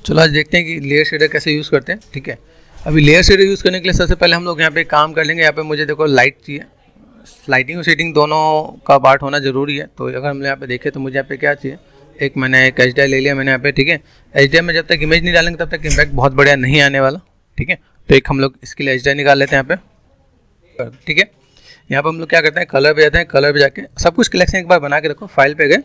चलो आज देखते हैं कि लेयर शेडर कैसे यूज़ करते हैं। ठीक है, अभी लेयर शेडर यूज़ करने के लिए सबसे पहले हम लोग यहाँ पे काम कर लेंगे। यहाँ पे मुझे देखो लाइट चाहिए, लाइटिंग और शेडिंग दोनों का पार्ट होना ज़रूरी है। तो अगर हम यहाँ पे देखें तो मुझे यहाँ पे क्या चाहिए, मैंने एक HDRI ले लिया मैंने यहाँ पे। ठीक है, HDRI में जब तक इमेज नहीं डालेंगे तब तक इम्पैक्ट बहुत बढ़िया नहीं आने वाला। ठीक है, तो एक हम लोग इसके लिए HDRI निकाल लेते हैं यहाँ पे। ठीक है, यहाँ पर हम लोग क्या करते हैं, कलर पे जाते हैं, कलर पे जाके सब कुछ कलेक्शन एक बार बना के रखो, फाइल पे गए।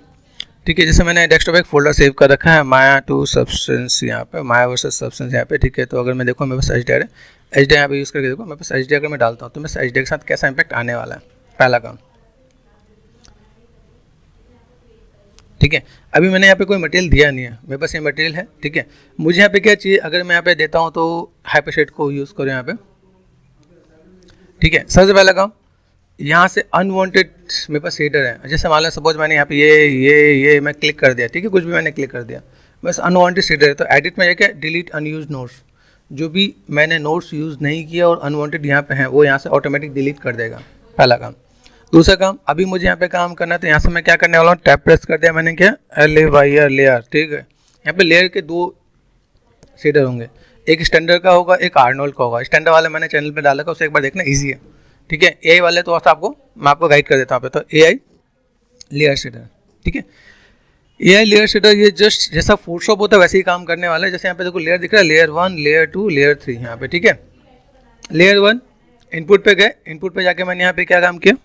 ठीक है, जैसे मैंने डेस्कटॉप एक फोल्डर सेव कर रखा है माया टू सब्सटेंस, यहाँ पे माया वर्सेस सब्सटेंस यहाँ पे। ठीक है, तो अगर मैं देखूँ मेरे पास HDRI है, HDRI यहाँ पे यूज़ करके देखो मेरे पास HDRI अगर मैं डालता हूँ तो मेरे HDRI के साथ कैसा इंपैक्ट आने वाला है, पहला काम। ठीक है, अभी मैंने यहाँ पे कोई मटेरियल दिया नहीं है, मेरे पास ये मटेरियल है। ठीक है, मुझे यहाँ पे क्या चाहिए, अगर मैं यहाँ पे देता हूँ तो हाइपरशेड को यूज़ करो यहाँ पे। ठीक है, सबसे पहला काम यहाँ से अनवांटेड मेरे पास शेडर है। जैसे मान लो सपोज मैंने यहाँ पे ये मैं क्लिक कर दिया। ठीक है, कुछ भी मैंने क्लिक कर दिया, बस अनवांटेड शेडर है। तो एडिट में जाके डिलीट अनयूज्ड नोट्स, जो भी मैंने नोट्स यूज़ नहीं किया और अनवांटेड यहाँ पे हैं वो यहाँ से ऑटोमेटिक डिलीट कर देगा, पहला काम। दूसरा काम, अभी मुझे यहाँ पे काम करना है तो यहाँ से मैं क्या करने वाला हूँ, टैब प्रेस कर दिया मैंने, क्या LAYR लेयर। ठीक है, यहाँ पे लेयर के दो शेडर होंगे, एक स्टैंडर्ड का होगा, एक आर्नोल्ड का होगा। स्टैंडर्ड वाला मैंने चैनल पे डाला था, उसे एक बार देखना ईजी है। ठीक है, AI वाले तो मैं आपको गाइड कर देता हूँ। तो AI लेयर शेडर। ठीक है, AI लेयर शेडर ये जस्ट जैसा फोटोशॉप होता है वैसे ही काम करने वाला है। जैसे यहाँ पे देखो लेयर दिख रहा है, लेयर 1, लेयर 2, लेयर 3 यहाँ पे। ठीक है, लेयर 1 इनपुट पे गए, इनपुट पे जाके मैंने यहाँ पे क्या काम किया,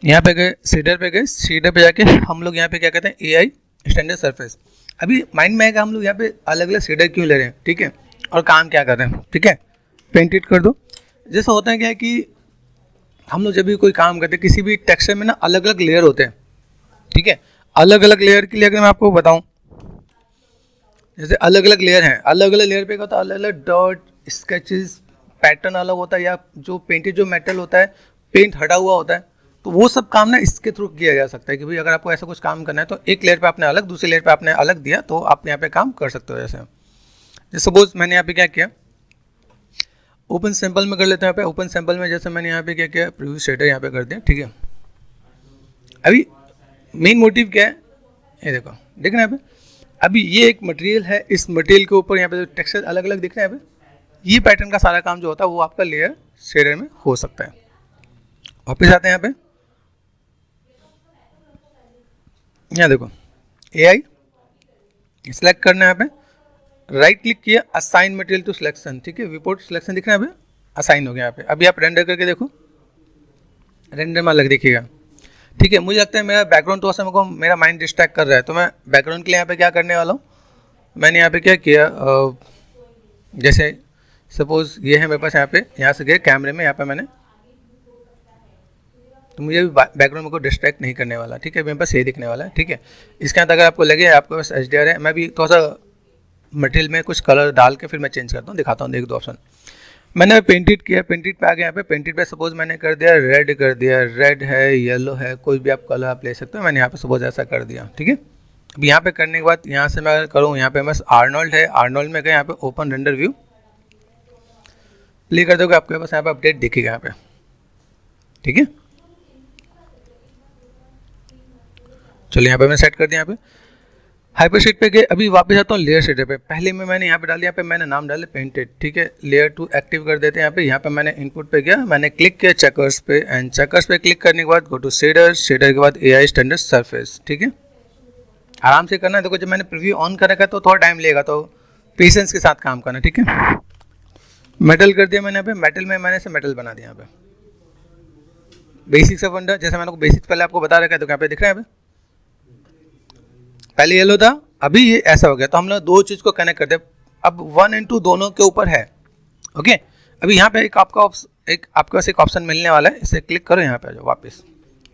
यहाँ पे गए शेडर पे गए, शेडर पे जाके हम लोग यहाँ पे क्या कहते हैं, AI स्टैंडर्ड सरफेस। अभी माइंड में आएगा हम लोग यहाँ पे अलग अलग शेडर क्यों ले रहे हैं। ठीक है, और काम क्या कर रहे हैं। ठीक है, पेंट इट कर दो। जैसा होता है क्या है कि हम लोग जब भी कोई काम करते हैं किसी भी टेक्सचर में ना अलग अलग लेयर होते हैं। ठीक है, अलग अलग लेयर के लिए अगर मैं आपको बताऊं, जैसे अलग अलग लेयर हैं, अलग अलग लेयर पे क्या होता है, अलग अलग डॉट स्केचेस पैटर्न अलग होता है, या जो पेंटेड जो मेटल होता है पेंट हटा हुआ होता है। तो वो सब काम ना इसके थ्रू किया जा सकता है कि भाई अगर आपको ऐसा कुछ काम करना है तो एक लेयर पे आपने अलग, दूसरी लेयर पे आपने अलग दिया, तो आप यहाँ पे काम कर सकते हो। जैसे सपोज मैंने यहाँ पे क्या किया, ओपन सैंपल में कर लेते हैं। यहाँ पे ओपन सैंपल में जैसे मैंने यहाँ पे क्या किया, प्रीव्यू शेडर यहाँ पे कर दिया। ठीक है, अभी मेन मोटिव क्या है, ये देखो देख रहे हैं यहाँ पे। अभी ये एक मटेरियल है, इस मटेरियल के ऊपर यहाँ पे जो टेक्सचर अलग अलग दिख रहे हैं यहाँ पे, ये पैटर्न का सारा काम जो होता है वो आपका लेयर शेडर में हो सकता है। वापस आते हैं यहाँ पे, यहाँ देखो AI सिलेक्ट करना है यहाँ पे, राइट क्लिक किया, असाइन मटेरियल टू सिलेक्शन। ठीक है, विपोर्ट सिलेक्शन दिख रहा है, अभी असाइन हो गया यहाँ पे। अभी आप रेंडर करके देखो, रेंडर में अलग दिखेगा। ठीक है, मुझे लगता है मेरा बैकग्राउंड तो मेरे को मेरा माइंड डिस्ट्रैक्ट कर रहा है, तो मैं बैकग्राउंड के लिए यहाँ पे क्या करने वाला हूँ, मैंने यहाँ पे क्या किया, जैसे सपोज ये है मेरे पास, यहाँ से गए कैमरे में, यहाँ पे मैंने, तो मुझे बैकग्राउंड में को डिस्ट्रैक्ट नहीं करने वाला। ठीक है, मेरे पास ये दिखने वाला है। ठीक है, इसके अंदर अगर आपको लगे आपके पास HDRI है, मैं भी थोड़ा सा मटेरियल में कुछ कलर डाल के फिर मैं चेंज करता हूँ, दिखाता हूँ। देख दो ऑप्शन मैंने पेंटेड किया, पेंटेड पे आ गया। यहाँ पे पेंटेड पे सपोज मैंने कर दिया रेड, कर दिया रेड है, येलो है, कोई भी आप कलर आप ले सकते हो। मैंने यहाँ पे सपोज ऐसा कर दिया। ठीक है, अब यहाँ पे करने के बाद यहाँ से मैं करूँ, यहाँ पे बस आर्नोल्ड है, आर्नोल्ड में गए, यहाँ पे ओपन रेंडर व्यू प्ले कर दोगे, आपके पास यहाँ पे अपडेट दिखेगा यहाँ पे। ठीक है, चलिए यहाँ पे मैं सेट कर दिया। यहाँ पे हाइपरशेड पे गए, अभी वापस आता हूँ लेयर शेडर पे। पहले में मैंने यहाँ पे डाल दिया, यहाँ पे मैंने नाम डाले पेंटेड। ठीक है, लेयर 2 एक्टिव कर देते हैं। यहाँ पे मैंने इनपुट पे गया, मैंने क्लिक किया चेकर्स पे, एंड चेकर्स पे क्लिक करने के बाद गो टू शेडर, शेडर के बाद AI स्टैंडर्ड सरफेस। ठीक है, आराम से करना है। देखो जब मैंने प्रीव्यू ऑन कर रखा है तो थोड़ा टाइम लगेगा, तो पेशेंस के साथ काम करना। ठीक है, मेटल कर दिया मैंने यहाँ पे, मेटल में मैंने से मेटल बना दिया। यहाँ पे बेसिक्स ऑफ वंडर, जैसे मैंने बेसिक्स पहले आपको बता रखा है, तो यहाँ पे दिख रहा है, यहाँ पे पहले येलो था, अभी ये ऐसा हो गया। तो हम लोग दो चीज़ को कनेक्ट करते हैं। अब 1 और 2 दोनों के ऊपर है। ओके, अभी यहाँ पे एक आपके पास एक ऑप्शन मिलने वाला है, इसे क्लिक करो। यहाँ पे जो वापस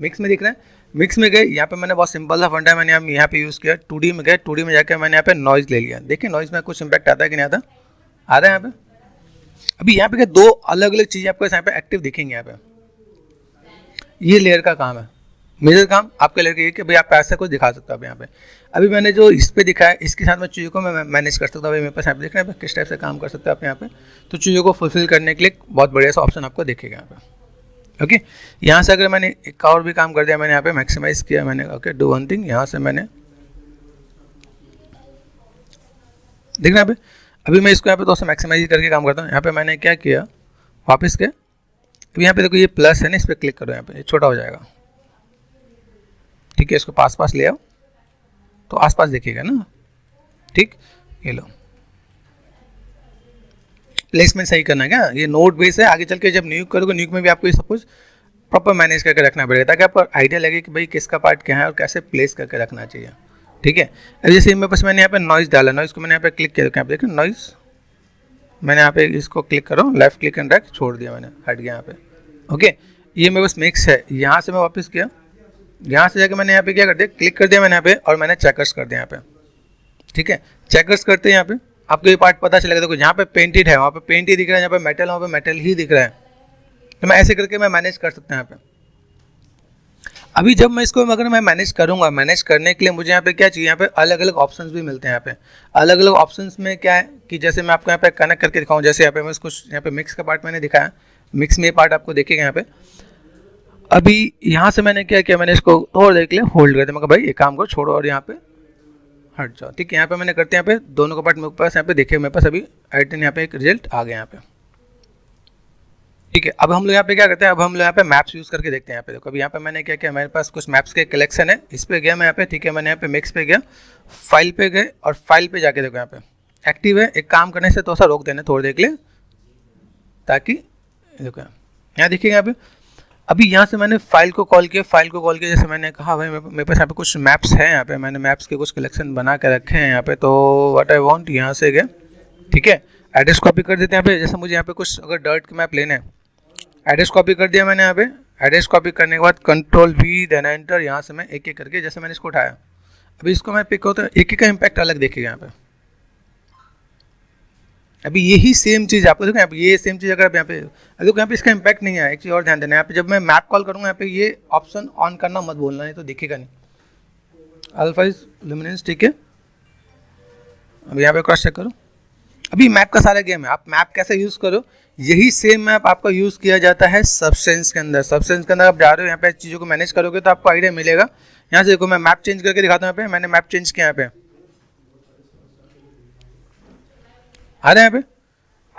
मिक्स में दिख रहा है, मिक्स में गए, यहाँ पे मैंने बहुत सिंपल सा फंडा मैंने यहाँ पे यूज़ किया। 2D में गए, 2D में जाकर मैंने यहाँ पे नॉइज़ ले लिया। देखिए नॉइज़ में कुछ इंपैक्ट आता है कि नहीं आता, आ रहा है यहाँ पे। अभी यहाँ पे दो अलग अलग चीज़ें आपको यहाँ पे एक्टिव दिखेंगे। यहाँ पे ये लेयर का काम है, मेजर काम आपके लेयर का ये कि भाई आप ऐसा कुछ दिखा सकते हो। अब यहाँ पे अभी मैंने जो इस पे दिखाया, इसके साथ मैं चीज़ों को मैं मैनेज कर सकता हूँ। मेरे पास यहाँ पे देख रहे हैं किस टाइप से काम कर सकते हो आप यहाँ पे। तो चीज़ों को फुलफिल करने के लिए बहुत बढ़िया सा ऑप्शन आपको दिखेगा यहाँ पे। ओके, यहाँ से अगर मैंने एक और भी काम कर दिया, मैंने यहाँ पे मैक्सिमाइज किया मैंने। ओके, डू वन थिंग, यहाँ से मैंने देखना यहाँ पे। अभी मैं इसको यहाँ पे दोस्तों मैक्सिमाइज करके काम करता हूँ। यहाँ पे मैंने क्या किया, वापस के अभी यहाँ पे देखो ये प्लस है ना, इस पर क्लिक करो, यहाँ पे ये छोटा हो जाएगा, ठीक है। इसको पास पास ले आओ तो आसपास देखिएगा ना, ठीक। ये लो, प्लेसमेंट सही करना है क्या, ये नोट बेस है। आगे चल के जब न्यूक करोगे, न्यूक में भी आपको ये सब कुछ प्रॉपर मैनेज करके रखना पड़ेगा, ताकि आपको आइडिया लगे कि भाई किसका पार्ट क्या है और कैसे प्लेस करके रखना चाहिए, ठीक है। अब जैसे मेरे पास मैंने यहाँ पे नॉइज़ डाला, नॉइज़ को मैंने यहाँ पे क्लिक किया, यहाँ पे देखो नॉइज़, मैंने यहाँ पे इसको क्लिक करो, लेफ्ट क्लिक एंड ड्रैग, छोड़ दिया मैंने, हट गया यहाँ पे, ओके। ये मेरे पास मिक्स है, यहाँ से मैं वापस किया, यहाँ से जाकर मैंने यहाँ पे क्या कर दिया, क्लिक कर दिया मैंने यहाँ पे, और मैंने चेकर्स कर दिया यहाँ पे, ठीक है। चेकर्स करते हैं यहाँ पे आपको ये पार्ट पता चलेगा, देखो जहाँ पे पेंटेड है वहाँ पे पेंट ही दिख रहा है, जहाँ पे मेटल वहाँ पे मेटल ही दिख रहा है। तो मैं ऐसे करके मैं मैनेज कर सकता हूँ यहाँ पे। अभी जब मैं इसको अगर मैं मैनेज करूँगा, मैनेज करने के लिए मुझे यहाँ पे क्या चाहिए, यहाँ पे अलग अलग ऑप्शंस भी मिलते हैं। यहाँ पे अलग अलग ऑप्शंस में क्या है कि जैसे मैं आपको यहाँ पे कनेक्ट करके दिखाऊँ, जैसे यहाँ पे मैं कुछ यहाँ पे मिक्स का पार्ट मैंने दिखाया, मिक्स में ये पार्ट आपको देखेगा यहाँ पे। अभी यहाँ से मैंने क्या किया, मैंने इसको और देख लिया, होल्ड कर दिया, मैं कहा भाई ये काम को छोड़ो और यहाँ पे हट जाओ, ठीक है। यहाँ पे मैंने करते हैं, यहाँ पे दोनों का पार्ट मेरे पास यहाँ पे देखिए, मेरे पास अभी एडिट यहाँ पे एक रिजल्ट आ गया यहाँ पे, ठीक है। अब हम लोग यहाँ पे क्या करते हैं, अब हम लोग यहाँ पे मैप्स यूज़ करके देखते हैं। यहाँ पे देखो, अभी यहाँ पे मैंने क्या किया, मेरे पास कुछ मैप्स के कलेक्शन है, इस पे गया मैं यहाँ पे, ठीक है। मैंने यहाँ पे मिक्स पे गया, फाइल पे गए और फाइल पे जाके देखो यहाँ पे एक्टिव है। एक काम करने से तो सा रोक देना थोड़ी देर के लिए, ताकि देखो यहाँ देखिएगा यहाँ पे। अभी यहाँ से मैंने फाइल को कॉल किया, फाइल को कॉल किया, जैसे मैंने कहा भाई मेरे पास यहाँ पे कुछ मैप्स हैं, यहाँ पे मैंने मैप्स के कुछ कलेक्शन बना के रखे हैं यहाँ पे। तो व्हाट आई वांट, यहाँ से गए, ठीक है। एड्रेस कॉपी कर देते हैं यहाँ पे, जैसे मुझे यहाँ पे कुछ अगर डर्ट के मैप लेने हैं, एड्रेस कॉपी कर दिया मैंने यहाँ पे। एड्रेस कॉपी करने के बाद कंट्रोल वी देन एंटर, यहाँ से मैं एक एक करके, जैसे मैंने इसको उठाया, अभी इसको मैं पिक होता है, एक एक का इम्पैक्ट अलग देखिएगा यहाँ पे। अभी यही सेम चीज़ आपको देखो यहाँ पे, ये सेम चीज़ अगर आप यहाँ पे देखो, यहाँ पे इसका इम्पैक्ट नहीं है। एक चीज़ और ध्यान देना, यहाँ पे जब मैं मैप कॉल करूँगा, यहाँ पे ये ऑप्शन ऑन करना मत बोलना, नहीं तो दिखेगा नहीं, अल्फा इज लुमिनेंस, ठीक है। अभी यहाँ पे क्रॉस चेक करो, अभी मैप का सारा गेम है। आप मैप कैसे यूज़ करो, यही सेम मैप आपका यूज़ किया जाता है सबसेंस के अंदर। सबसेंस के अंदर आप जा रहे हो, यहाँ पे चीज़ों को मैनेज करोगे तो आपको आइडिया मिलेगा। यहाँ से देखो, मैं मैप चेंज करके दिखाता हूँ। यहाँ पे मैंने मैप चेंज किया, यहाँ पे आ रहा है यहाँ पे।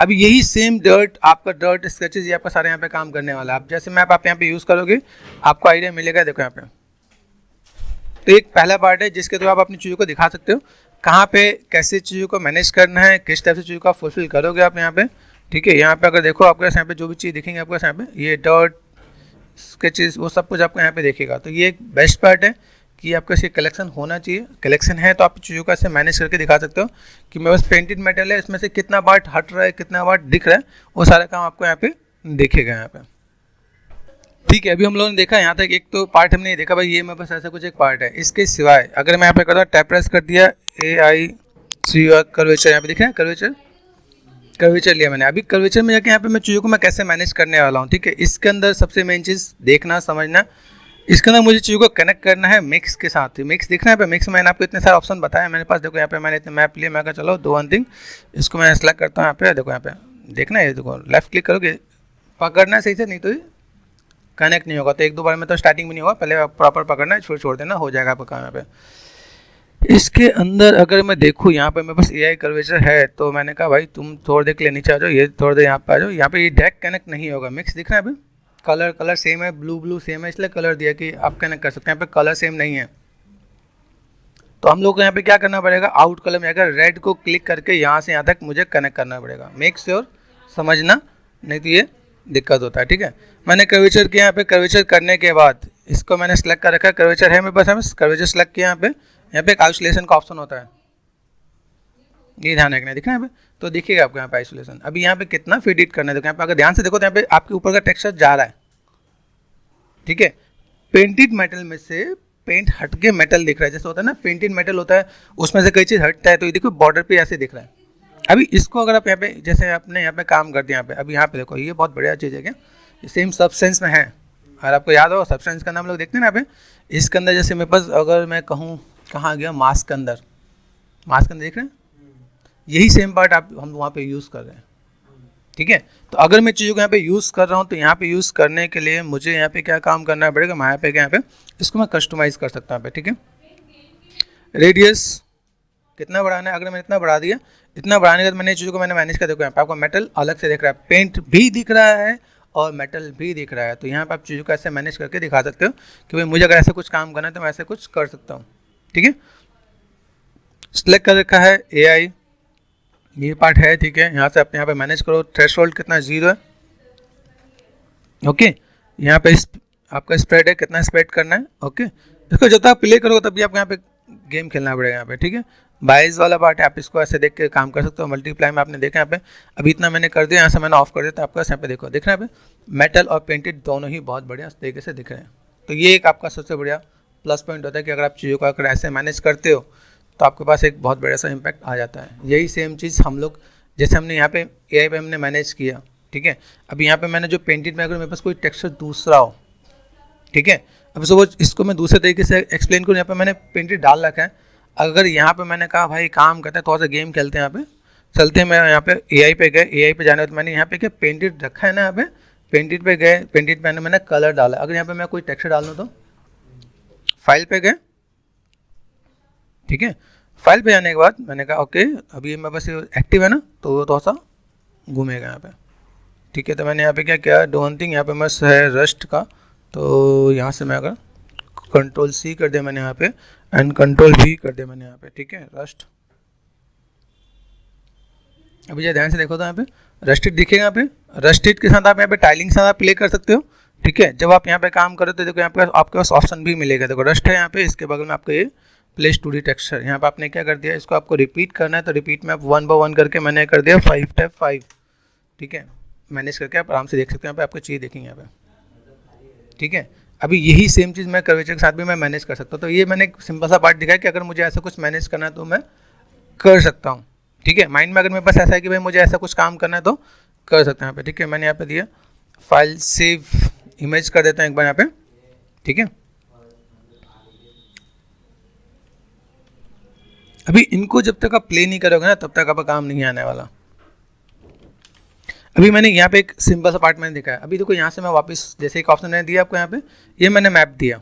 अभी यही सेम डर्ट, आपका डर्ट स्केचेस, ये आपका सारे यहाँ पे काम करने वाला है। आप जैसे मैप आप यहाँ पे यूज़ करोगे आपको आइडिया मिलेगा। देखो यहाँ पे, तो एक पहला पार्ट है जिसके थ्रू आप अपनी चीज़ों को दिखा सकते हो, कहाँ पे कैसे चीज़ों को मैनेज करना है, किस टाइप से चीज़ों को आप फुलफिल करोगे आप यहाँ पे, ठीक है। यहाँ पे अगर देखो आपके यहाँ पे जो भी चीज़ दिखेंगे आपको यहाँ पे, ये डॉट स्केचेस वो सब कुछ आपको यहाँ पे देखेगा। तो ये एक बेस्ट पार्ट है कि आपका इसके कलेक्शन होना चाहिए। कलेक्शन है तो आप चीज़ों को ऐसे मैनेज करके दिखा सकते हो कि मेरे पास पेंटेड मेटल है, इसमें से कितना पार्ट हट रहा है, कितना पार्ट दिख रहा है, वो सारा काम आपको यहाँ पे देखेगा यहाँ पे, ठीक है। अभी हम लोगों ने देखा यहाँ तक, एक तो पार्ट हमने देखा भाई, ये मेरे पास ऐसा कुछ एक पार्ट है। इसके सिवाय अगर मैं यहाँ पे करता टैप प्रेस कर दिया, AI कर्वेचर, यहाँ पे दिख रहा है कर्वेचर लिया मैंने। अभी कर्वेचर में जाके यहाँ पे मैं चीज़ों को मैं कैसे मैनेज करने वाला हूँ, ठीक है। इसके अंदर सबसे मेन चीज़ देखना समझना, इसके अंदर मुझे चीज़ों को कनेक्ट करना है मिक्स के साथ। मिक्स दिखना है पे, मिक्स में मैंने आपको इतने सारे ऑप्शन बताया मेरे पास। देखो यहाँ पे मैंने इतने मैप लिए, मैं कहा चलो दो वन थिंग, इसको मैं सेलेक्ट करता हूँ यहाँ पे। देखो यहाँ पे देखना है, देखो लेफ्ट क्लिक करोगे, पकड़ना है सही से, नहीं तो कनेक्ट नहीं होगा। तो एक दो बार में तो स्टार्टिंग में नहीं होगा, पहले प्रॉपर पकड़ना है, फिर छोड़ देना, हो जाएगा आपका काम यहाँ पे। इसके अंदर अगर मैं देखूँ, यहाँ पे मेरे पास AI कर्वेचर है, तो मैंने कहा भाई तुम थोड़ी देर के लिए नीचे आ जाओ, ये थोड़ी देर यहाँ पे आ जाओ। यहाँ पे ये डायरेक्ट कनेक्ट नहीं होगा, मिक्स दिख रहा है अभी, कलर सेम है, ब्लू सेम है, इसलिए कलर दिया कि आप कनेक्ट कर सकते हैं। यहाँ पे कलर सेम नहीं है, तो हम लोग को यहाँ पे क्या करना पड़ेगा, आउट कलर में अगर रेड को क्लिक करके यहाँ से यहाँ तक मुझे कनेक्ट करना पड़ेगा। मेक श्योर समझना, नहीं तो ये दिक्कत होता है, ठीक है। मैंने कर्वेचर किया, यहाँ पे कर्वेचर करने के बाद इसको मैंने सेलेक्ट कर रखा है, कर्वेचर है मेरे पास, हमें कर्वेचर सेलेक्ट किया। यहाँ पे एक आइसोलेशन का ऑप्शन होता है, ये ध्यान रखना है, दिख रहा है यहाँ पे, तो देखिएगा आपको यहाँ पे आइसोलेशन। अभी यहाँ पे कितना फिट करना है, देखो यहाँ पे अगर ध्यान से देखो तो यहाँ पे आपके ऊपर का टेक्सचर जा रहा है, ठीक है। पेंटेड मेटल में से पेंट हट के मेटल दिख रहा है, जैसे होता है ना पेंटेड मेटल होता है उसमें से कई चीज़ हटता है, तो ये देखो बॉर्डर पे ऐसे दिख रहा है। अभी इसको अगर आप यहाँ पे जैसे आपने यहाँ पे काम कर दिया, यहाँ पे अभी यहाँ पे देखो, ये बहुत बढ़िया चीज़ है क्या, सेम सबसेंस में है। और आपको याद हो सबसेंस का नाम लोग देखते हैं ना यहाँ पे, इसके अंदर जैसे मेरे पास अगर मैं कहूँ कहाँ गया, मास्क के अंदर देख रहे हैं, यही सेम पार्ट आप हम वहाँ पे यूज़ कर रहे हैं, ठीक है। तो अगर मैं चीज़ों को यहाँ पे यूज़ कर रहा हूँ, तो यहाँ पे यूज़ करने के लिए मुझे यहाँ पे क्या काम करना पड़ेगा, यहाँ पे इसको मैं कस्टमाइज़ कर सकता हूँ यहाँ पे, ठीक है। रेडियस कितना बढ़ाना है, अगर मैंने इतना बढ़ा दिया, इतना बढ़ाने के बाद मैंने चीज़ों को मैंने मैनेज कर, देखो यहाँ पे आपको मेटल अलग से दिख रहा है, पेंट भी दिख रहा है और मेटल भी दिख रहा है। तो यहाँ पे आप चीज़ों को ऐसे मैनेज करके दिखा सकते हो कि भाई मुझे अगर ऐसे कुछ काम करना है तो मैं ऐसे कुछ कर सकता हूँ। ठीक है, सिलेक्ट कर रखा है AI, ये पार्ट है। ठीक है, यहाँ से आप यहाँ पे मैनेज करो, थ्रेशोल्ड कितना 0 है। ओके, यहाँ पे आपका स्प्रेड है, कितना स्प्रेड करना है। ओके, इसको जब तक आप प्ले करोगे तब भी आपको यहाँ पे गेम खेलना पड़ेगा यहाँ पे। ठीक है, बाइस वाला पार्ट है, आप इसको ऐसे देख के काम कर सकते हो। मल्टीप्लाई में आपने देखा यहाँ पे, अभी इतना मैंने कर दिया, यहाँ से मैंने ऑफ कर दिया, तो आपका यहाँ पे देखो दिख रहा है, यहाँ पे मेटल और पेंटेड दोनों ही बहुत बढ़िया तरीके से दिख रहे हैं। तो ये एक आपका सबसे बढ़िया प्लस पॉइंट होता है कि अगर आप चीज़ों को अगर ऐसे मैनेज करते हो तो आपके पास एक बहुत बड़ा सा इम्पैक्ट आ जाता है। यही सेम चीज़ हम लोग, जैसे हमने यहाँ पे AI पे हमने मैनेज किया। ठीक है, अभी यहाँ पे मैंने जो पेंटेड में, अगर मेरे पास कोई टेक्सचर दूसरा हो, ठीक है, अब सपोज इसको मैं दूसरे तरीके से एक्सप्लेन करूँ, यहाँ पे मैंने पेंटेड डाल रखा है, अगर यहाँ पे मैंने कहा भाई काम करते हैं थोड़ा सा गेम खेलते हैं, यहाँ पे चलते हैं, मैं यहाँ पे AI पे गए, AI पे जाने तो मैंने यहाँ पे क्या पेंटेड रखा है ना, यहाँ पे पेंटेड पे गए, पेंटेड पे मैंने कलर डाला, अगर यहाँ पे मैं कोई टेक्सचर डाल दूँ तो फाइल पे गए। ठीक है, फाइल पे जाने के बाद मैंने कहा ओके अभी ये मेरे पास एक्टिव है ना, तो वो थोड़ा सा घूमेगा यहाँ पे। ठीक है, तो मैंने यहाँ पे क्या किया, डू वन थिंग, यहाँ पे मस्त है रस्ट का, तो यहाँ से मैं अगर Ctrl+C कर दिया मैंने यहाँ पे, एंड Ctrl+V कर दिया मैंने यहाँ पे। ठीक है, रस्ट, अभी जरा ध्यान से देखो तो यहाँ पे रस्टेड दिखेगा, यहाँ पे रस्टेड के साथ आप यहाँ पे टाइलिंग के साथ आप प्ले कर सकते हो। ठीक है, जब आप यहाँ पे काम करो तो देखो यहाँ पे आपके पास ऑप्शन भी मिलेगा, देखो रस्ट है यहाँ पे, इसके बगल में आपको ये प्लेस 2D टेक्सचर, यहाँ पे आपने क्या कर दिया, इसको आपको रिपीट करना है, तो रिपीट में आप 1 बाय 1 करके मैंने कर दिया 5 टैप 5। ठीक है, मैनेज करके आप आराम से देख सकते हैं, यहाँ पे आपको चीज़ देखेंगे यहाँ पे। ठीक है, अभी यही सेम चीज़ मैं कर्वेचर के साथ भी मैं मैनेज कर सकता हूँ। तो ये मैंने एक सिंपल सा पार्ट दिखाया कि अगर मुझे ऐसा कुछ मैनेज करना है तो मैं कर सकता हूँ। ठीक है, माइंड में अगर मेरे पास ऐसा है कि भाई मुझे ऐसा कुछ काम करना है तो कर सकते हैं यहाँ पे। ठीक है, मैंने यहाँ पे दिया फाइल सेव इमेज कर देता हूँ एक बार यहाँ पे। ठीक है, अभी इनको जब तक आप प्ले नहीं करोगे ना तब तक आपका काम नहीं आने वाला। अभी मैंने यहाँ पे एक सिंपल सा पार्ट मैंने दिखाया, अभी देखो यहाँ से मैं वापस जैसे एक ऑप्शन मैंने दिया आपको यहाँ पे, ये मैंने मैप दिया।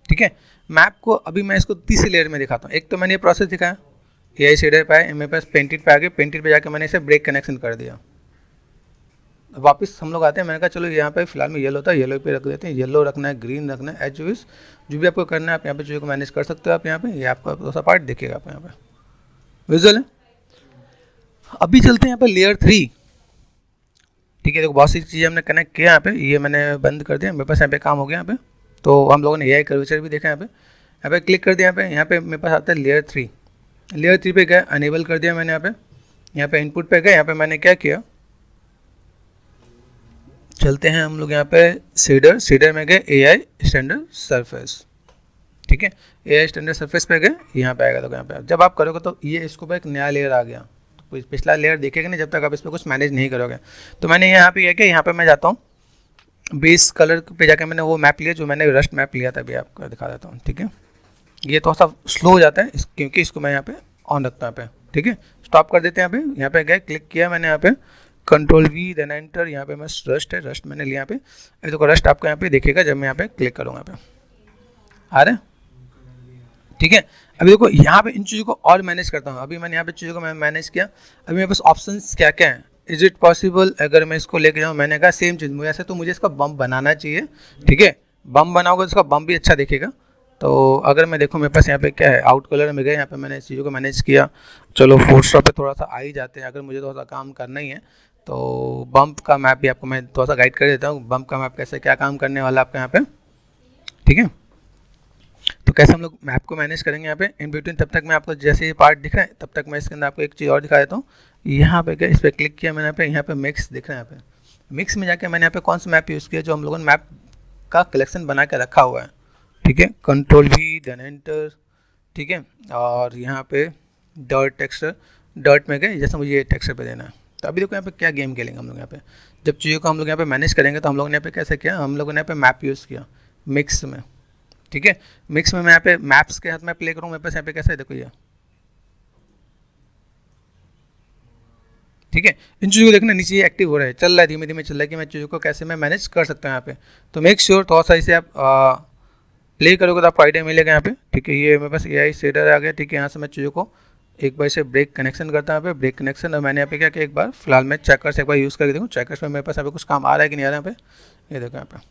ठीक है, मैप को अभी मैं इसको तीसरी लेयर में दिखाता हूँ। एक तो मैंने ये प्रोसेस दिखाया, AI शेडर पे आए, मेरे पास पेंटेड पे आ गए, पेंटेड पे जाके मैंने इसे ब्रेक कनेक्शन कर दिया। वापस हम लोग आते हैं, मैंने कहा चलो यहाँ पे फिलहाल में येलो था, येलो पे रख देते हैं, येलो रखना है, ग्रीन रखना है, एज विश जो भी आपको करना है आप यहाँ पे चीज़ों को मैनेज कर सकते हो। आप यहाँ पे ये आपका दूसरा पार्ट दिखेगा आप यहाँ पे विजुअल है। अभी चलते हैं यहाँ पे लेयर 3। ठीक है, देखो बहुत सी चीज़ें हमने कनेक्ट किया यहाँ पे, ये मैंने बंद कर दिया, मेरे पास यहाँ पे काम हो गया यहाँ पे। तो हम लोगों ने AI कर्वेचर भी देखा यहाँ पे क्लिक कर दिया, यहाँ पे मेरे पास आता है लेयर 3। लेयर 3 पे गया, अनेबल कर दिया मैंने यहाँ पे इनपुट पे गए, यहाँ पे मैंने क्या किया, चलते हैं हम लोग यहाँ पे शेडर में गए AI स्टैंडर्ड सरफेस। ठीक है, AI स्टैंडर्ड सरफेस पे गए, यहाँ पे आएगा। तो यहाँ पे जब आप करोगे तो ये इसको पे एक नया लेयर आ गया, तो पिछला लेयर देखेगा नहीं जब तक आप इस पर कुछ मैनेज नहीं करोगे। तो मैंने यहाँ पे क्या, यहाँ पे मैं जाता हूँ बेस कलर पे जाके मैंने वो मैप लिया जो मैंने रस्ट मैप लिया था, अभी आपको दिखा देता हूँ। ठीक है, ये थोड़ा सा स्लो हो जाता है क्योंकि इसको मैं यहाँ पे ऑन रखता हूँ यहाँ पे। ठीक है, स्टॉप कर देते हैं यहाँ पे गए, क्लिक किया मैंने यहाँ पे, Ctrl+V देन एंटर, यहाँ पे मैं रस्ट है, रस्ट मैंने लिया यहाँ पे। अभी देखो रस्ट आपको यहाँ पे देखेगा जब मैं यहाँ पे क्लिक करूँगा, यहाँ पे आ रहा है। ठीक है, अभी देखो यहाँ पे इन चीज़ों को और मैनेज करता हूँ। अभी मैंने यहाँ पे चीज़ों को मैं मैनेज किया, अभी मेरे पास ऑप्शंस क्या क्या हैं। इज इट पॉसिबल अगर मैं इसको लेके जाऊँ, मैंने कहा सेम चीज़ मुझे ऐसे, तो मुझे इसका बम बनाना चाहिए। ठीक है, बम बनाओगे तो इसका बम भी अच्छा दिखेगा। तो अगर मैं देखूँ मेरे पास यहाँ पे क्या है, आउट कलर में गए, यहाँ पे मैंने इस चीज़ों को मैनेज किया। चलो फोटोशॉप पे थोड़ा सा आ ही जाते हैं, अगर मुझे थोड़ा सा काम करना ही है तो बम्प का मैप भी आपको मैं थोड़ा सा गाइड कर देता हूँ, बम्प का मैप कैसे क्या काम करने वाला आपका यहाँ पे। ठीक है, तो कैसे हम लोग मैप को मैनेज करेंगे यहाँ पे इन बिटवीन। तब तक मैं आपको जैसे ये पार्ट दिख रहा है तब तक मैं इसके अंदर आपको एक चीज़ और दिखा देता हूँ। यहाँ पे इस पर क्लिक किया मैंने, यहाँ पे मिक्स दिख रहा है, यहाँ पे मिक्स में जाके मैंने यहाँ पे कौन सा मैप यूज़ किया जो हम लोगों ने मैप का कलेक्शन बना के रखा हुआ है। ठीक है, Ctrl+V देन एंटर। ठीक है, और यहाँ पे डॉट टेक्सचर, डॉट में गए, जैसे मुझे ये टेक्सचर पे देना है। तो अभी देखो यहाँ पे क्या गेम खेलेंगे हम लोग। यहाँ पे जब चीज़ों को हम लोग यहाँ पे मैनेज करेंगे तो हम लोगों ने यहाँ पे कैसे किया, हम लोगों ने यहाँ पे मैप यूज़ किया मिक्स में। ठीक है, मिक्स में मैं यहाँ पे मैप्स के हाथ में प्ले करूँ, मेरे पास यहाँ पे कैसा है देखो ये। ठीक है, इन चीज़ों को देखना नीचे ये एक्टिव हो रहा है, चल रहा है, धीमे धीमे चल रहा है कि मैं चीज़ों को कैसे मैं मैनेज कर सकता हूँ यहाँ पे। तो मेक श्योर थोड़ा सा इसे आप प्ले करोगे तो आपको आइडिया मिलेगा यहाँ पे। ठीक है, ये मेरे पास AI शेडर आ गया। ठीक है, यहाँ से मैं चीज़ों को एक बार इसे ब्रेक कनेक्शन करता हूँ यहाँ पे, ब्रेक कनेक्शन, और मैंने यहाँ पे क्या किया, एक बार फिलहाल मैं चेकर्स एक बार यूज़ करके देखूँ चेकर्स में मेरे पास यहाँ पे कुछ काम आ रहा है कि नहीं आ रहा है यहाँ पे, ये देखो यहाँ पे।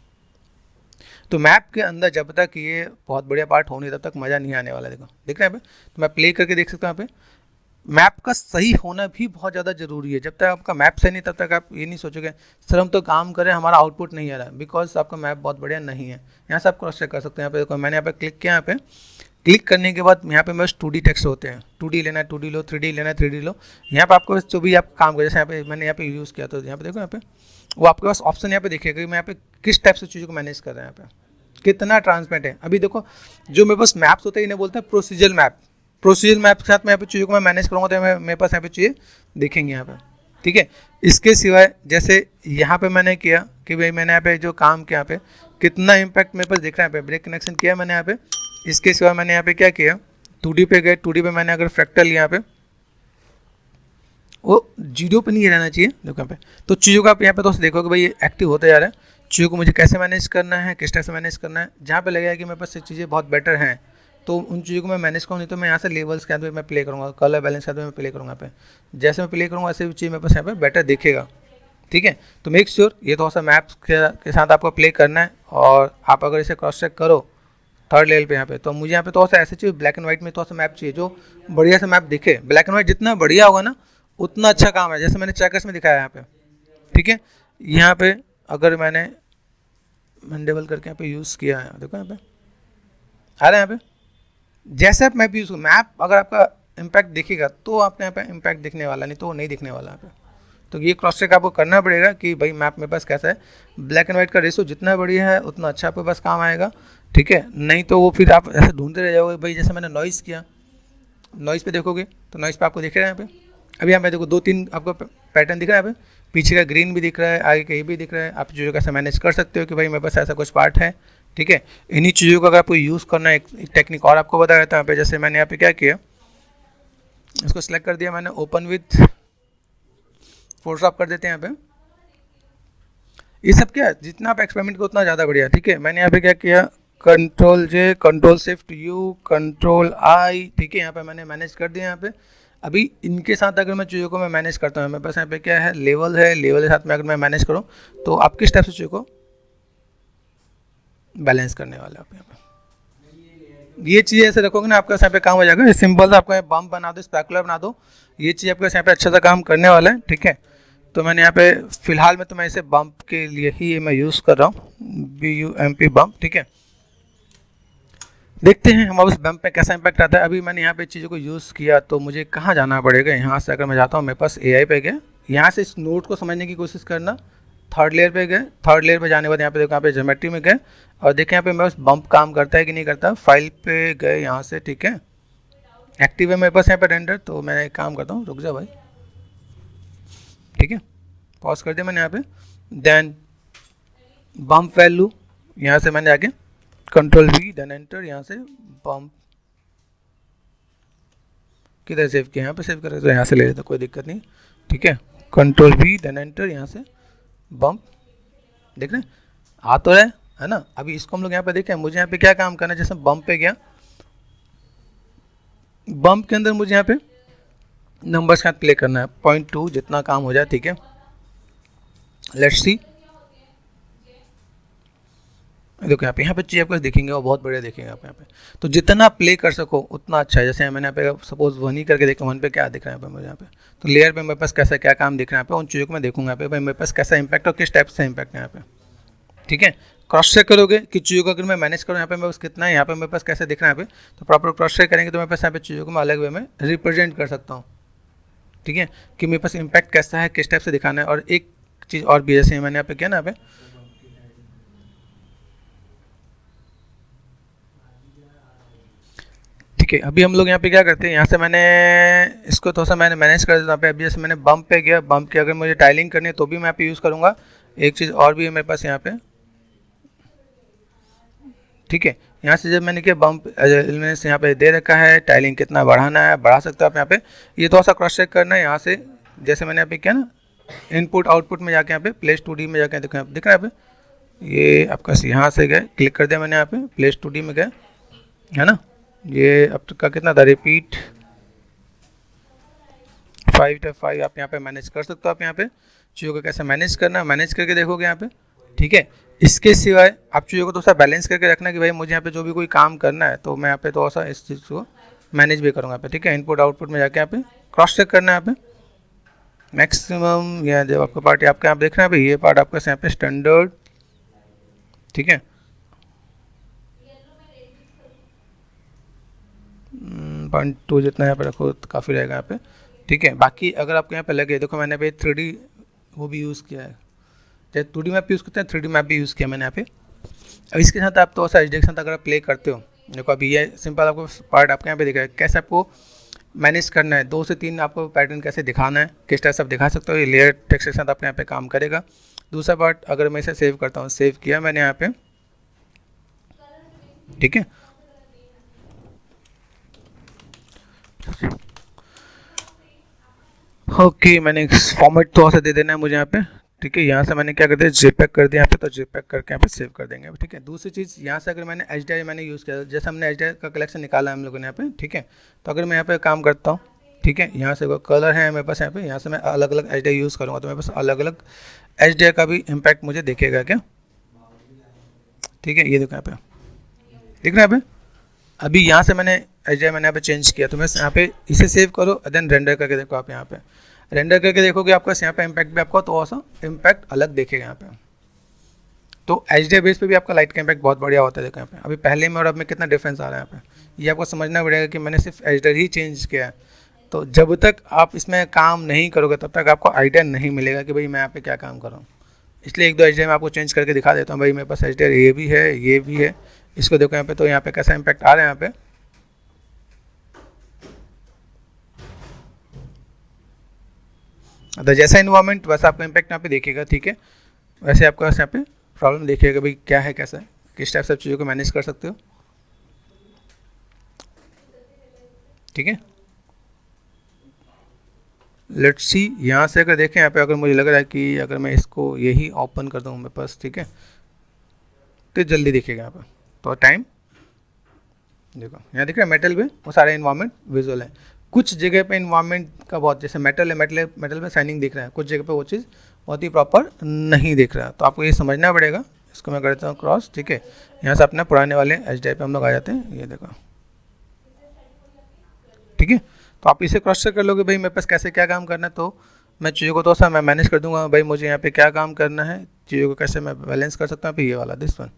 तो मैप के अंदर जब तक ये बहुत बढ़िया पार्ट हो नहीं तब तक मज़ा नहीं आने वाला, देखो दिख रहा है यहाँ पे। तो मैं प्ले करके देख सकता हूँ यहाँ पे। मैप का सही होना भी बहुत ज़्यादा ज़रूरी है। जब तक आपका मैप सही नहीं तब तक आप ये नहीं सोचोगे सर हम तो काम करें हमारा आउटपुट नहीं आ रहा है, बिकॉज आपका मैप बहुत बढ़िया नहीं है। यहाँ से आप क्रॉस चेक कर सकते हैं। यहाँ पे देखो मैंने यहाँ पे क्लिक किया, यहाँ पे क्लिक करने के बाद यहाँ पे बस 2D टेक्स्ट होते हैं, 2D लेना है 2D लो, 3D लेना है 3D लो। यहाँ पे आपको जो भी आप काम करें, जैसे यहाँ पे मैंने यहाँ पे यूज़ किया, तो यहाँ पे देखो यहाँ पे वो आपके पास ऑप्शन यहाँ पे दिखेगा कि मैं यहाँ पे किस टाइप से चीज़ों को मैनेज कर रहे हैं, यहाँ पे कितना ट्रांसपेरेंट है। अभी देखो जो मेरे पास मैप्स होते हैं इन्हें बोलते हैं प्रोसीजर मैप। प्रोसीजर मैप के साथ मैं यहाँ पे चीज़ों को मैं मैनेज करूँगा तो मेरे पास यहाँ पे चीज़ें दिखेंगी यहाँ पे, ठीक है। इसके सिवाय जैसे यहाँ पे मैंने किया कि भाई मैंने यहाँ पे जो काम किया, यहाँ पे कितना इम्पैक्ट मेरे पास दिख रहा है, यहाँ पे ब्रेक कनेक्शन किया मैंने यहाँ पे। इसके सिवाय मैंने यहाँ पे क्या किया, 2D पे गए, 2D पे मैंने अगर फ्रैक्टल लिया यहाँ पे, वो 0 पे नहीं रहना चाहिए, देखो यहाँ पे। तो चीज़ों का आप यहाँ पे दोस्त देखो कि भाई ये एक्टिव होता जा रहा है, चीज़ों को मुझे कैसे मैनेज करना है, किस टाइप से मैनेज करना है। जहाँ पे लगेगा कि मेरे पास चीज़ें बहुत बेटर हैं तो उन चीज़ों को मैं मैनेज करूँ, नहीं तो मैं यहाँ से लेवल्स के अंदर मैं प्ले करूँगा, कलर बैलेंस के अंदर मैं प्ले करूँगा। यहाँ पे जैसे मैं प्ले करूँगा वैसे भी चीज़ मेरे पास यहाँ पे बेटर दिखेगा, ठीक है। तो मेक श्योर ये थोड़ा सा मैप्स के साथ आपको प्ले करना है। और आप अगर इसे क्रॉस चेक करो थर्ड लेवल पे यहाँ पे, तो मुझे यहाँ पे थोड़ा सा ऐसे चाहिए ब्लैक एंड व्हाइट में, थोड़ा सा मैप चाहिए जो बढ़िया सा मैप दिखे। ब्लैक एंड व्हाइट जितना बढ़िया होगा ना उतना अच्छा काम है, जैसे मैंने चेकर्स में दिखाया यहाँ पे, ठीक है। यहाँ पे अगर मैंने मंडेबल करके यहाँ पे यूज़ किया है, देखो यहाँ पे आ रहा है यहाँ पे। जैसे आप मैप यूज़, मैप अगर आपका इम्पैक्ट दिखेगा तो आपके यहाँ पे इम्पैक्ट दिखने वाला, नहीं तो वो नहीं दिखने वाला यहाँ पे। तो ये क्रॉस चेक आपको करना पड़ेगा कि भाई मैप मेरे पास कैसा है। ब्लैक एंड व्हाइट का रेशो जितना बढ़िया है उतना अच्छा आपके पास काम आएगा, ठीक है। नहीं तो वो फिर आप ऐसे ढूंढते रह जाओगे। भाई जैसे मैंने नॉइज़ किया, नॉइज़ पे देखोगे तो नॉइज़ पे आपको दिख रहा है यहाँ पे। अभी यहाँ पे देखो 2-3 आपको पैटर्न दिख रहा है यहाँ पे, पीछे का ग्रीन भी दिख रहा है, आगे का ये भी दिख रहा है। आप चीज़ों कैसे मैनेज कर सकते हो कि भाई मेरे पास ऐसा कुछ पार्ट है, ठीक है। इन्हीं चीज़ों का अगर आपको यूज़ करना है, एक टेक्निक और आपको बताया था यहाँ पे। जैसे मैंने यहाँ पे क्या किया, इसको सिलेक्ट कर दिया मैंने, ओपन विथ फोटोशॉप कर देते हैं यहाँ पे। ये सब क्या जितना आप एक्सपेरिमेंट को उतना ज़्यादा बढ़िया, ठीक है। मैंने यहाँ पे क्या किया, control J, control shift U, control I, ठीक है। यहाँ पे मैंने मैनेज कर दिया यहाँ पे। अभी इनके साथ अगर मैं चीज़ों को मैं मैनेज करता हूँ, मेरे पास यहाँ पे क्या है, लेवल है, लेवल के साथ में अगर मैं मैनेज करूँ तो आप किस टाइप से चीज़ों को बैलेंस करने वाले आप यहाँ पे। ये चीज़ ऐसे रखोगे ना आपका यहाँ पे काम हो जाएगा। सिंपल सा आपको बम्प बना दो, स्पैकुलर बना दो, ये चीज़ आपके यहाँ पे अच्छा सा काम करने वाला है, ठीक है। तो मैंने यहाँ पे फिलहाल में तो मैं इसे बम्प के लिए ही मैं यूज़ कर रहा हूँ, BUMP बम्प, ठीक है। देखते हैं हमारे उस बम्प पे कैसा इम्पैक्ट आता है। अभी मैंने यहाँ पे चीज़ों को यूज़ किया तो मुझे कहाँ जाना पड़ेगा, यहाँ से अगर मैं जाता हूँ मेरे पास AI पे गया, यहाँ से इस नोट को समझने की कोशिश करना। थर्ड लेयर पे गए, थर्ड लेयर पे जाने के बाद यहाँ पे देखो, यहाँ पे ज्योमेट्री में गए और देखें यहाँ पे मेरे पास बम्प काम करता है कि नहीं करता। फाइल पे गए यहाँ से, ठीक है, एक्टिव है मेरे पास यहाँ पे रेंडर। तो मैं एक काम करता हूँ, रुक जा भाई, ठीक है, पॉज कर दिया मैंने यहाँ पे। देन बम्प वैल्यू यहाँ से मैंने आगे कंट्रोल V, देन एंटर, यहाँ से बम्प किधर सेव किया, यहाँ पे सेव कर, तो यहाँ से ले लेते कोई दिक्कत नहीं, ठीक है। कंट्रोल V, देन एंटर, यहाँ से बम्प, देख रहे हैं आ तो है ना। अभी इसको हम लोग यहाँ पे देखें, मुझे यहाँ पे क्या काम करना है। जैसे बम्प पे गया, बम्प के अंदर मुझे यहाँ पे नंबर्स का प्ले करना है, 0.2 जितना काम हो जाए, ठीक है। लेट्स सी, देखो यहाँ पे चीज़ आपको दिखेंगे और बहुत बढ़िया दिखेंगे आप यहाँ पे। तो जितना प्ले कर सको उतना अच्छा है। जैसे मैंने यहाँ पे सपोज 1 ही करके देखा, 1 पे क्या दिख रहा है यहाँ पे मुझे, यहाँ पे तो लेयर पे मेरे पास कैसा क्या काम दिख रहा है यहाँ पे, उन चीज़ों को मैं देखूंगा यहाँ पे भाई मेरे पास कैसा इंपैक्ट और किस टाइप से इंपैक्ट है यहाँ पे, ठीक है। क्रॉस चेक करोगे कि चीज़ों को अगर मैं मैनेज करूँ यहाँ पे मेरे पास कितना है, यहाँ पे मेरे पास कैसे दिख रहा है यहाँ पे, तो प्रॉपर क्रॉस चेक करेंगे तो मेरे पास यहाँ पे चीज़ों को मैं अलग वे में रिप्रेजेंट कर सकता हूँ, ठीक है, कि मेरे पास इंपैक्ट कैसा है, किस टाइप से दिखाना है। और एक चीज़ और भी, जैसे मैंने यहाँ पे किया ना, यहाँ पे ठीक है। अभी हम लोग यहाँ पे क्या करते हैं, यहाँ से मैंने इसको थोड़ा सा मैंने मैनेज कर देता हूँ। अभी जैसे मैंने बम्प पे गया, बम्प की अगर मुझे टाइलिंग करनी है तो भी मैं यहाँ पे यूज़ करूँगा। एक चीज़ और भी है मेरे पास यहाँ पे, ठीक है। यहाँ से जब मैंने किया बम्प एलिमेंट्स यहाँ पे दे रखा है, टाइलिंग कितना बढ़ाना है, बढ़ा सकते हो आप यहाँ पे। ये थोड़ा सा क्रॉस चेक करना है यहाँ से, जैसे मैंने यहाँ पे किया ना, इनपुट आउटपुट में जाके यहाँ पे प्लेस 2D में जाके देखो, दिख रहा है यहाँ पे, ये आपका यहाँ से गए, क्लिक कर दिया मैंने यहाँ पे, प्लेस 2D में गए, है ना। ये अब का कितना था, रिपीट 5 आप यहाँ पे मैनेज कर सकते हो। आप यहाँ पे चीज़ों को कैसे मैनेज करना, मैनेज करके देखोगे यहाँ पे, ठीक है। इसके सिवाय आप चीज़ों को थोड़ा सा बैलेंस करके रखना कि भाई मुझे यहाँ पे जो भी कोई काम करना है तो मैं यहाँ पे थोड़ा सा इस चीज़ को मैनेज भी करूँगा यहाँ पे, ठीक है। इनपुट आउटपुट में जाके यहाँ पे क्रॉस चेक करना है यहाँ पे मैक्सिमम, या जब आपका पार्ट आपके यहाँ देख रहे हैं भाई, ये पार्ट आपका यहाँ पे स्टैंडर्ड, ठीक है। 0.2 जितना यहाँ पे रखो तो काफ़ी रहेगा यहाँ पे, ठीक है। बाकी अगर आपको यहाँ पे लगे, देखो मैंने पे 3D वो भी यूज़ किया है, चाहे 2D मैप यूज़ करते हैं, 3D मैप भी यूज़ किया मैंने यहाँ पे। अब इसके साथ आप तो ऐसा एच डी के साथ अगर आप प्ले करते हो, देखो अभी ये सिंपल आपको पार्ट आपके यहाँ पे दिख रहा है, कैसे आपको मैनेज करना है, 2 से 3 आपको पैटर्न कैसे दिखाना है, किस तरह से आप दिखा सकते हो, ये लेयर टेक्स्ट के साथ आपके यहाँ पे काम करेगा। दूसरा पार्ट अगर मैं इसे सेव करता हूँ, सेव किया मैंने यहाँ पे, ठीक है। ओके, मैंने फॉर्मेट थोड़ा सा दे देना है मुझे यहाँ पे, ठीक है। यहाँ से मैंने क्या कर दिया, जेपैक कर दिया यहाँ पे, तो जेपैक करके यहाँ पे सेव कर देंगे, ठीक है। दूसरी चीज़ यहाँ से अगर मैंने HDRI मैंने यूज़ किया, जैसे हमने HDRI का कलेक्शन निकाला है हम लोगों ने यहाँ पे, ठीक है। तो अगर मैं यहाँ पे काम करता हूँ, ठीक है, यहाँ से कलर है मेरे पास यहाँ पे, यहाँ से मैं अलग अलग HDRI यूज़ करूँगा तो मेरे पास अलग अलग HDRI का भी इम्पैक्ट मुझे दिखेगा क्या, ठीक है। ये देखो यहाँ पे दिख रहा है यहाँ पे। अभी यहाँ से मैंने HDRI मैंने यहाँ पे चेंज किया, तो मैं यहाँ पे इसे सेव करो, देन रेंडर करके देखो, आप यहाँ पे रेंडर करके देखोगे आपका यहाँ पे इम्पैक्ट भी आपको तो ऐसा इम्पैक्ट अलग देखेगा यहाँ पे। तो HDRI बेस पे भी आपका लाइट का इम्पैक्ट बहुत बढ़िया होता है। देखो यहाँ पे अभी पहले में और अब में कितना डिफरेंस आ रहा है यहाँ पे, ये आपको समझना पड़ेगा कि मैंने सिर्फ HDRI ही चेंज किया है। तो जब तक आप इसमें काम नहीं करोगे तब तक आपको आइडिया नहीं मिलेगा कि भाई मैं यहाँ पे क्या काम कर रहा हूँ। इसलिए 1-2 HDRI मैं आपको चेंज करके दिखा देता हूँ, भाई मेरे पास HDRI ये भी है, ये भी है, इसको देखो यहाँ पे, तो यहाँ पे कैसा इम्पैक्ट आ रहा है यहाँ पे। तो जैसा इन्वायरमेंट वैसा आपका इम्पैक्ट यहाँ पे देखिएगा, ठीक है। वैसे आपको यहाँ पे प्रॉब्लम देखिएगा भाई क्या है, कैसा है, किस टाइप से चीज़ों को मैनेज कर सकते हो, ठीक है। लेट्स सी, यहाँ से अगर देखें यहाँ पे, अगर मुझे लग रहा है कि अगर मैं इसको यही ओपन कर दूँ मेरे पास, ठीक है, तो जल्दी दिखेगा यहाँ पर। तो टाइम देखो यहाँ दिख रहा है मेटल पे वो सारे इन्वायरमेंट विजुअल है। कुछ जगह पे इन्वायरमेंट का बहुत, जैसे मेटल है, मेटल में शाइनिंग दिख रहा है, कुछ जगह पे वो चीज़ बहुत ही प्रॉपर नहीं दिख रहा है। तो आपको ये समझना पड़ेगा। इसको मैं करता हूँ क्रॉस, ठीक है। यहाँ से अपने पुराने वाले HDRI पे हम लोग आ जाते हैं, ये देखो, ठीक है। तो आप इसे क्रॉस चेक कर लोगे भाई मेरे पास कैसे क्या काम करना है, तो मैं चीज़ों को तो सा मैं मैनेज कर दूंगा भाई, मुझे यहाँ पे क्या काम करना है, चीज़ों को कैसे मैं बैलेंस कर सकता हूँ। फिर ये वाला दिस वन,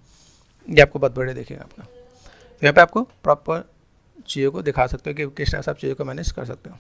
ये आपको बहुत बढ़िया दिखेगा आपका। यहाँ पे आपको प्रॉपर चीज़ों को दिखा सकते हो कि किस तरह से आप चीज़ों को मैनेज कर सकते हो।